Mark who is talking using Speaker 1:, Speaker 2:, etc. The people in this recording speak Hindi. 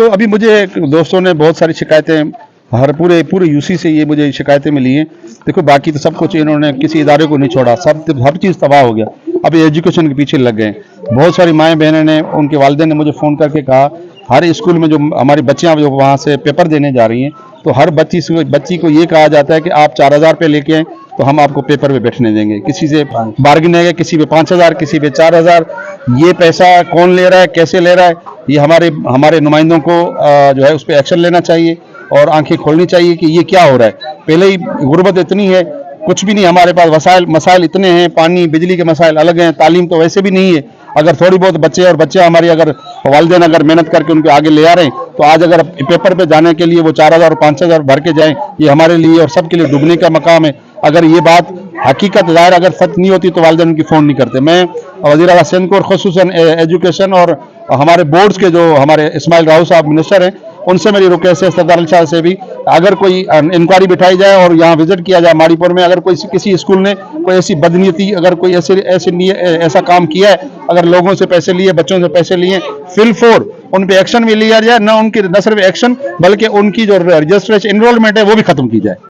Speaker 1: तो अभी मुझे दोस्तों ने बहुत सारी शिकायतें हर पूरे पूरे यूसी से ये मुझे शिकायतें मिली हैं। देखो बाकी तो सब कुछ इन्होंने किसी इदारे को नहीं छोड़ा, सब हर चीज़ तबाह हो गया। अभी एजुकेशन के पीछे लग गए। बहुत सारी माएँ बहनें ने, उनके वालिदैन ने मुझे फ़ोन करके कहा हर स्कूल में जो हमारी बच्चियाँ जो वहाँ से पेपर देने जा रही हैं, तो हर बच्ची को ये कहा जाता है कि आप 4000 रुपये लेके आएँ तो हम आपको पेपर पे बैठने देंगे। किसी से बार्गेन है, किसी पे 5000, किसी पे 4000। ये पैसा कौन ले रहा है, कैसे ले रहा है, ये हमारे नुमाइंदों को जो है उस पर एक्शन लेना चाहिए और आंखें खोलनी चाहिए कि ये क्या हो रहा है। पहले ही गुर्बत इतनी है, कुछ भी नहीं हमारे पास, मसाइल इतने हैं, पानी बिजली के मसाइल अलग हैं, तालीम तो वैसे भी नहीं है। अगर थोड़ी बहुत बच्चे हमारी अगर वालिदैन अगर मेहनत करके उनको आगे ले आ रहे हैं, तो आज अगर पेपर पे जाने के लिए वो 4000 और 5000 भर के जाएं, ये हमारे लिए और सबके लिए डूबने का मकाम है। अगर ये बात हकीकत ज़ाहिर अगर सच नहीं होती तो वालिदैन उनकी फ़ोन नहीं करते। मैं वज़ीर आला सिंध को और ख़ुसूसन एजुकेशन और हमारे बोर्ड्स के जो हमारे इस्माइल राव साहब मिनिस्टर हैं, उनसे मेरी रिक्वेस्ट है, सरदार शाह से भी, अगर कोई इंक्वायरी बिठाई जाए और यहाँ विजिट किया जाए माड़ीपुर में, अगर कोई किसी स्कूल ने कोई ऐसी बदनीयती, अगर कोई ऐसा काम किया है, अगर लोगों से पैसे लिए, बच्चों से पैसे लिए, फिल फोर उन पे एक्शन भी लिया जाए। न सिर्फ एक्शन बल्कि उनकी जो रजिस्ट्रेशन इनरोलमेंट है वो भी खत्म की जाए।